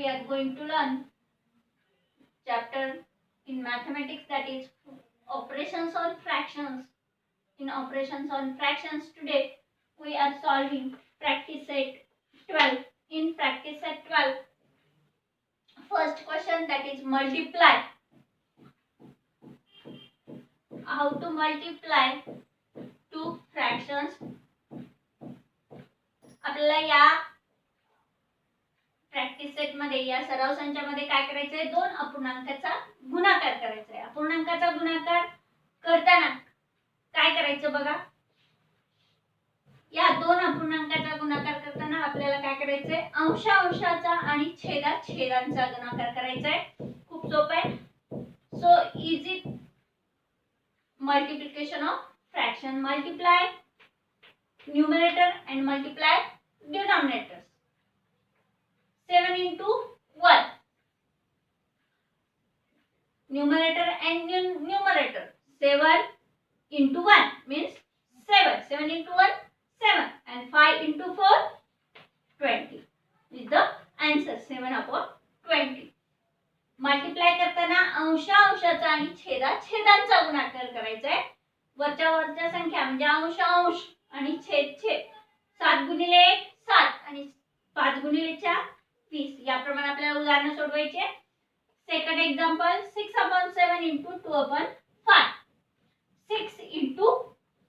are going to learn chapter in mathematics, that is operations on fractions. In operations on fractions today we are solving practice set 12. In practice set 12, first question, that is multiply. How to multiply two fractions. आपल्याला या practice set मध्ये, या सराव संचामध्ये काय करायचंय, दोन अपूर्णांकाचा गुणाकार करायचा आहे. अपूर्णांकाचा गुणाकार करताना काय करायचं बघा, या दोन अपूर्णांकाचा गुणाकार करताना आपल्याला काय करायचंय, अंशांशाचा आणि छेदांचा गुणाकार करायचा आहे. खूप सोपं आहे. So easy multiplication of fraction. Multiply numerator and multiply denominators. 7 into 1. Numerator and numerator. 7 into 1 means 7. 7 into 1, 7. And 5 into 4, 20. Is the answer. 7 upon 20. Multiply करताना अंशांशाचा आणि छेदांचा गुणाकार करायचा आहे. वरच्या संख्या म्हणजे अंश आणि छेद 7 गुणिले 1 7 आणि 5 गुणिले 4 20. याप्रमाणे आपल्याला उदाहरण सोडवायचे. Second example, 6/7 into 2/5. 6 into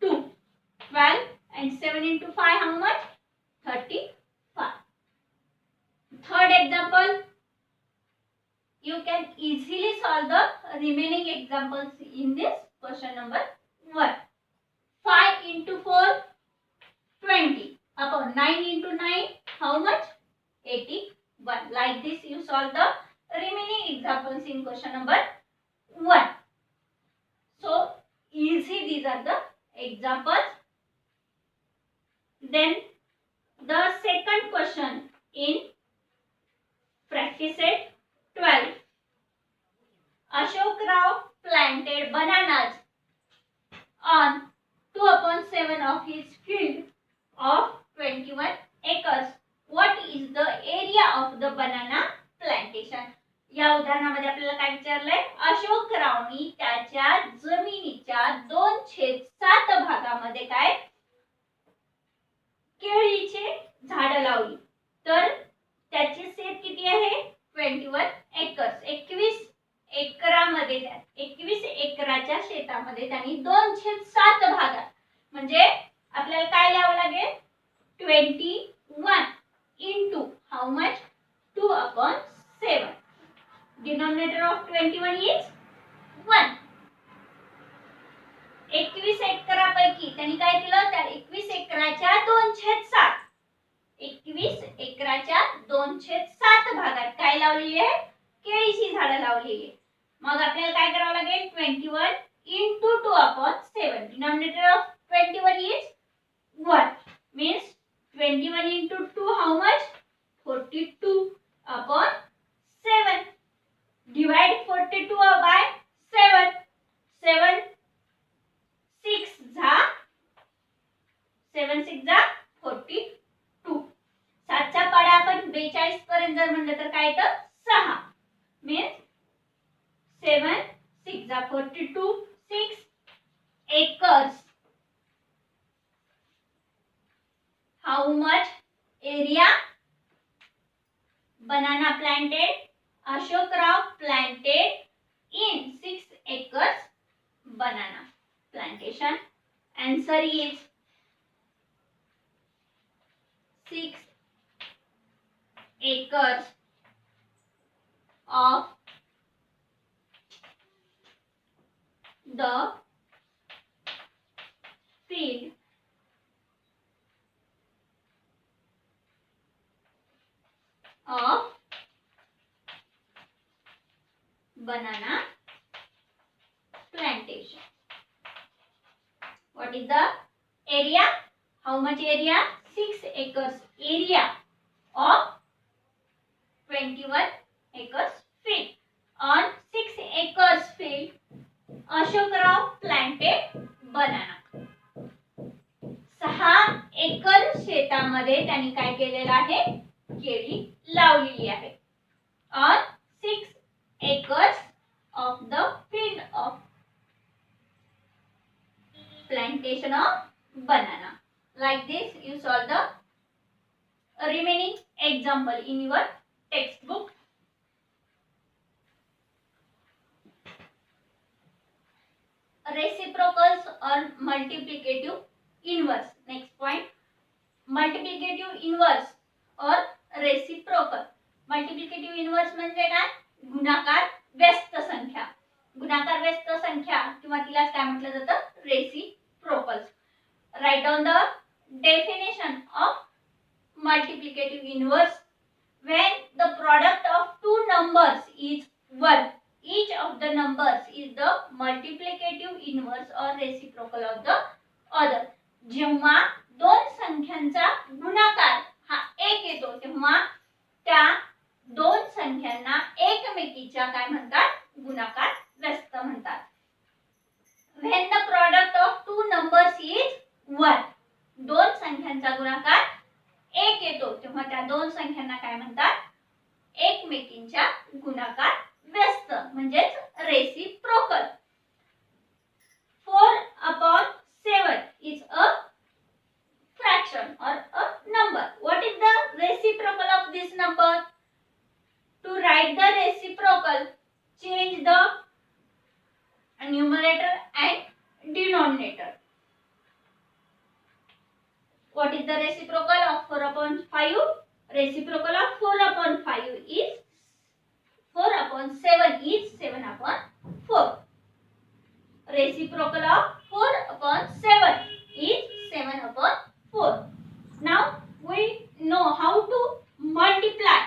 2 12 and 7 into 5 how much? 35. Third example, you can easily solve the remaining examples in this question number 1. 5 into 4 20 upon 9 into 9 how much? 81. Like this you solve the remaining examples in question number 1. So easy, these are the examples. Then the second question in practice set 12. Ashok Rao planted bananas on 2/7 of his field of 21 acres. What is the area of the banana plantation? या उदाहरणामध्ये आपल्याला काय विचारलंय, अशोक रावनी त्याच्या जमिनीच्या 2/7 भागामध्ये काय केळीचे झाड लावली. तर त्याचे शेत किती आहे, 21 एकर्स. 21 एकरामध्ये, 21 एकराच्या शेतामध्ये त्यांनी 2/7 भागात, म्हणजे आपल्याला काय लिहावं लागेल, 21 into how much? 2/7. Denominator of 21 is 1. 21 एकरापैकी त्यांनी काय केलं, त्या 21 एकराच्या 2/7, 21 एकराच्या 2/7 भागात काय लावलेली आहे, केळीची झाडं लावलेली आहे. मग आपल्याला काय करावं लागेल, 21 into 2/7. Denominator of 21 is 1 means 21 into 2 how much? 42/7. Divide 42 by 7. 7 6 जा 42. 7चा पाडा आपण 42 पर्यंत जर म्हणलं तर काय येतं, 6 means 7 6 जा 42. 6 acres. How much area? Banana planted. Ashok Rao planted in 6 acres banana plantation. Answer is 6 acres of the field of banana plantation. What is the area? How much area? 6 acres area of 21 acres field. On 6 acres field, Ashok Rao planted banana. 6 एकर शेतामध्ये त्यांनी काय केलेलं आहे, केळी लावलेली आहे. on 6 acres of the field of plantation of banana. Like this, you solve the remaining example in your textbook. Reciprocals or multiplicative inverse. Next point, multiplicative inverse or reciprocal. Multiplicative inverse म्हणजे काय? गुणाकार व्यस्त संख्या. गुणाकार व्यस्त संख्या किंवा तिलाच काय म्हटलं जातं? Reciprocals. Write down the definition of multiplicative inverse. When the product of two numbers is 1, each of the numbers is the multiplicative inverse or reciprocal of the other. जेव्हा दोन संख्यांचा गुणाकार हा 1 येतो तेव्हा त्या दोन संख्यांना एकमेकीच्या काय म्हणतात? गुणाकार व्यस्त म्हणतात. When the product of two numbers is 1, दोन संख्यांचा गुणाकार 1 येतो तेव्हा त्या दोन संख्यांना काय म्हणतात? एकमेकींच्या गुणाकार व्यस्त म्हणजेच reciprocal. 4/7 is a fraction or a number. What is the reciprocal of this number? To write the reciprocal, change the numerator and denominator. What is the reciprocal of 4/5? Reciprocal of 4/5 is 4/7 is 7/4. Reciprocal of 4/7 is 7/4. Now we know how to multiply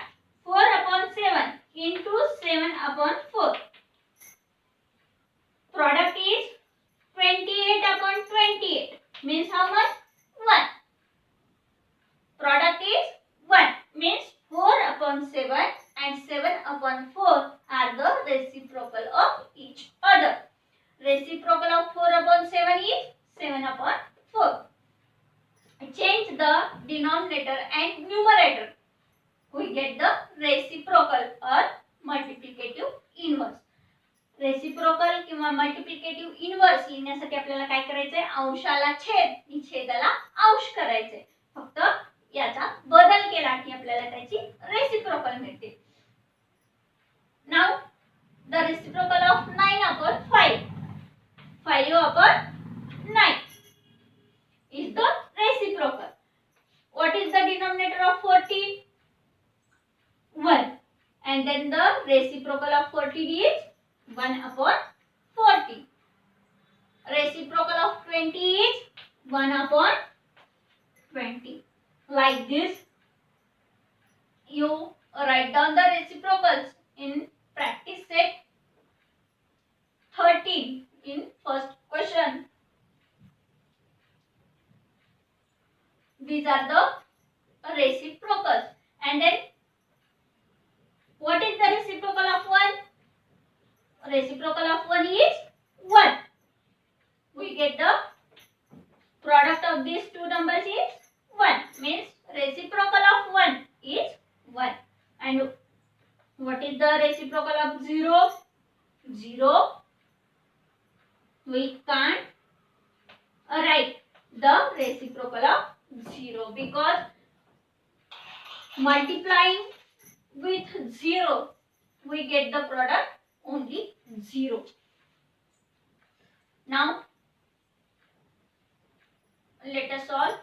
4/7 into 7/4. Product is 28/28 means how much? 1. Product is 1 means 4/7 and 7/4 are the reciprocal of each other. Reciprocal of 4/7 is 7/4. Change the denominator and numerator. We get the reciprocal or multiplicative inverse. Reciprocal किंवा multiplicative inverse येण्यासाठी आपल्याला काय करायचंय? अंशाला छेद आणि छेदाला अंश करायचंय. फक्त याचा बदल केला की आपल्याला त्याची रेसिप्रोकल मिळते. Now the reciprocal of 9/5. 5/9 is the reciprocal. What is the denominator of 14? 1. And then the reciprocal of 14 is 1/40. Reciprocal of 20 is 1/20. Like this, you write down the reciprocals in practice set 13 in first question. These are the reciprocals. And then what is the reciprocal of 1? Reciprocal of 1 is 1. We get the product of these two numbers is 1 means reciprocal of 1 is 1. And what is the reciprocal of 0? 0. We can't write the reciprocal of 0 because multiplying with 0 we get the product only 0. Now let us solve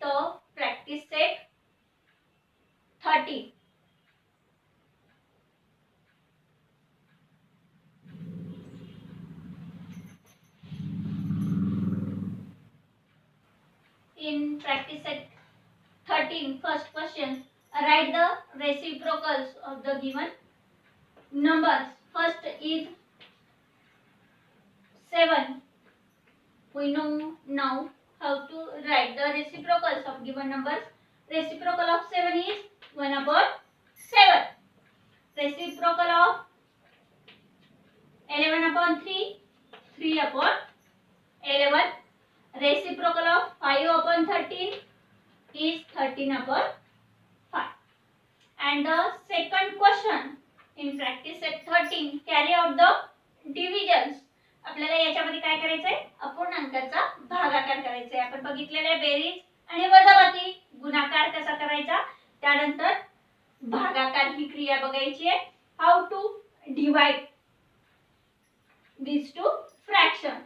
the practice set 13. In practice set 13, first question, write the reciprocals of the given numbers. First is 7. We know now how to write the reciprocals of given numbers. Reciprocal of 7 is 1/7. Reciprocal of 11/3, 3/11. Reciprocal of 5/13 is 13/5. And the second question, in practice set 13 carry out the divisions. आपल्याला याच्यामध्ये काय करायचंय, अपूर्णांकाचा भागाकार करायचा आहे. आपण बघितलेले berries आणि वजाबाकी, गुणाकार कसा करायचा, त्यानंतर भागाकार ही क्रिया बघायची आहे. How to divide these two fractions.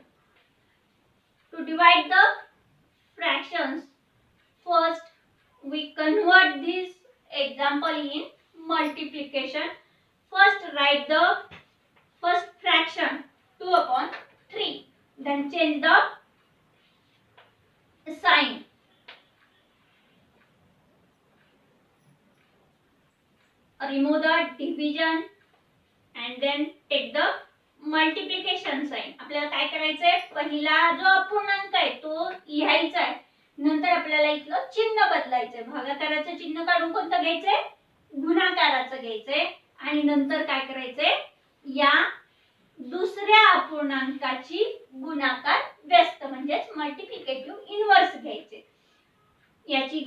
To divide the fractions, first we convert this example in multiplication. First write the first fraction 2/3, then change the sign. Remove the division and then take the multiplication sign. आपल्याला काय करायचंय, पहिला जो अपूर्णांक आहे तो लिहायचा आहे, नंतर आपल्याला इथलं चिन्ह बदलायचंय. भागाकाराचं चिन्ह काढून कोणतं घ्यायचंय, गुणाकाराचं घ्यायचंय. आणि नंतर काय करायचंय, या दुसऱ्या अपूर्णांकाची गुणाकार व्यस्त म्हणजेच मल्टिप्लिकेटिव्ह इन्व्हर्स घ्यायचे. याची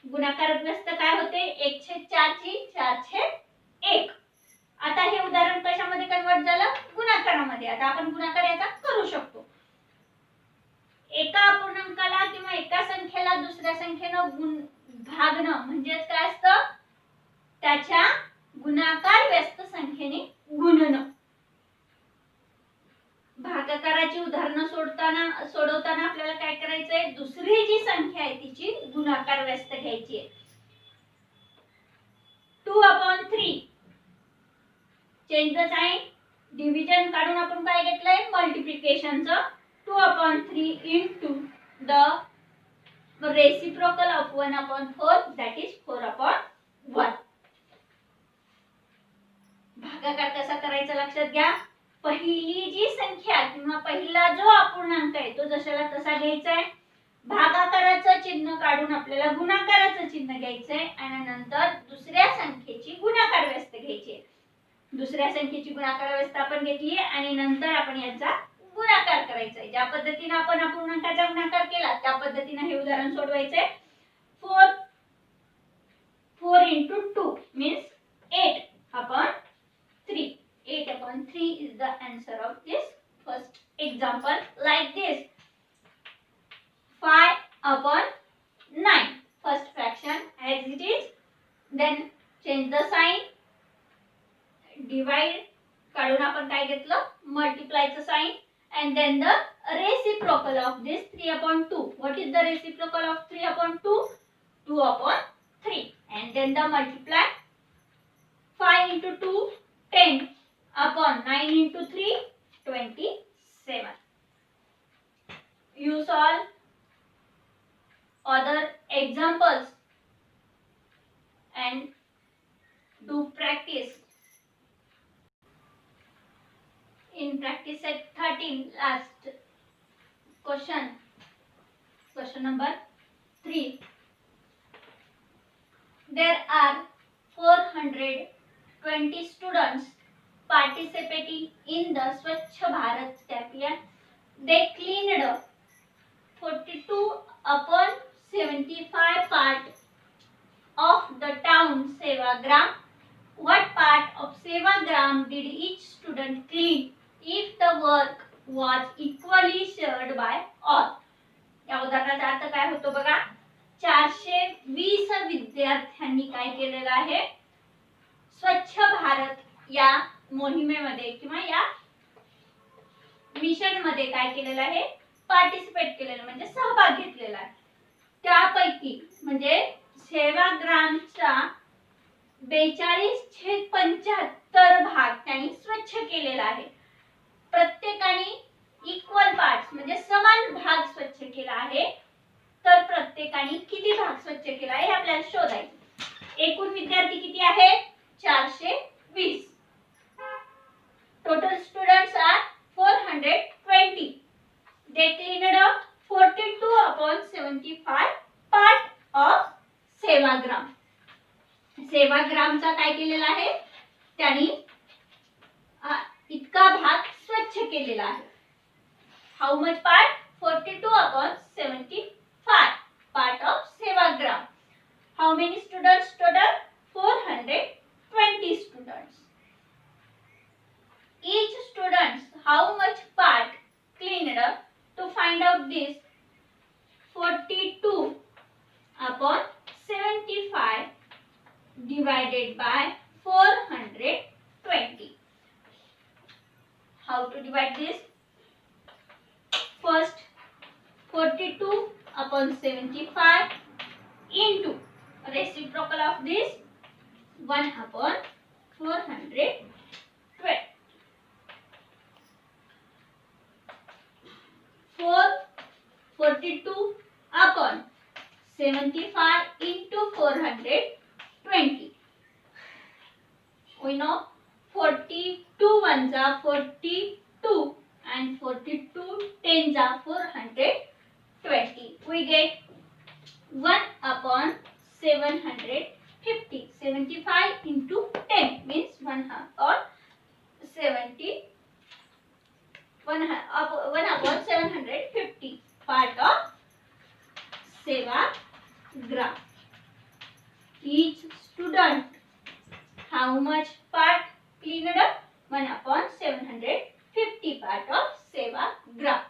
गुणाकार व्यस्त काय होते, 1/4 ची 4/1. आता हे उदाहरण कशामध्ये कन्वर्ट झालं, गुणाकारामध्ये. आता आपण गुणाकार याचा करू शकतो. एका अपूर्णांकाला किंवा एका संख्येला दुसऱ्या संख्येनं भागणं म्हणजेच काय असतं, त्याच्या गुणाकार व्यस्त संख्येने गुणणं. भागाकाराची उदाहरणं सोडवताना आपल्याला काय करायचंय, दुसरी जी संख्या आहे तिची गुणाकार व्यस्त घ्यायची आहे. 2/3 चेंज द साइन. डिव्हिजन काढून आपण काय घेतलंय, मल्टिप्लिकेशनचं. 2/3 into the reciprocal of 1/4, that is 4/1. भागाकार कसा करायचा लक्षात घ्या. पहिली जी संख्या किंवा पहिला जो अपूर्णांक आहे तो जशाला तसा घ्यायचा आहे. भागाकाराचं चिन्ह काढून आपल्याला गुणाकाराचं चिन्ह घ्यायचंय आणि नंतर दुसऱ्या संख्येची गुणाकार व्यस्त घ्यायची आहे. दुसऱ्या संख्येची गुणाकार व्यवस्था आपण घेतली आणि नंतर आपण याचा गुणाकार करायचा आहे. ज्या पद्धतीने आपण अपूर्णांकाचा गुणाकार केला त्या पद्धतीने हे उदाहरण सोडवायचंय. 4 into 2 means 8/3. 8/3 is the answer of this first example. Like this, 5/9, first fraction as it is. Then change the sign. Divide काढून आपण काय घेतलं, मल्टिप्लायचं sign. and then the reciprocal of this 3/2. What is the reciprocal of 3/2? 2/3. And then the multiply. 5 into 2 10 upon 9 into 3 27. You solve other examples and do practice. In practice set 13, last question number 3. There are 420 students participating in the Swachh Bharat campaign. They cleaned 42/75 part of the town Sevagram. What part of Sevagram did each student clean if the work was equally shared by all? या उदाहरणाचा अर्थ काय होतो बघा. 420 विद्यार्थ्यांनी काय केलेलं आहे, स्वच्छ भारत या मोहिमेमध्ये किंवा या मिशन मध्ये काय केलेलं आहे, पार्टिसिपेट केलेलं म्हणजे सहभाग घेतलेला आहे. त्यापैकी म्हणजे सेवाग्रामचा 42/75 भाग त्यांनी स्वच्छ केलेला आहे. प्रत्येकाने इक्वल पार्ट्स म्हणजे समान भाग स्वच्छ केला आहे. तर प्रत्येकाने किती भाग स्वच्छ केला आहे हे आपल्याला शोधायचं. एकूण विद्यार्थी किती आहे, 420. Total students are 420. They cleaned up 42/75 part of Sevagram. सेवाग्रामचा काय केलेला आहे, त्यांनी इतका भाग स्वच्छ केलेला आहे. How much part, 42/75 part of Sevagram. How many students total? 420 students. each student how much part cleaned up. To find out this, 42 upon 75 divided by 420. How to divide this? First, 42 upon 75 into reciprocal of this 1 upon 420. 42 upon 75 into 420. We know 42 ones are 42 and 42 tens are 420. We get 1 upon 750. 75 into 10 means 1 upon 70. 1 upon 750 part of Sevagram. Each student how much part cleaned up? 1 upon 750 part of Sevagram.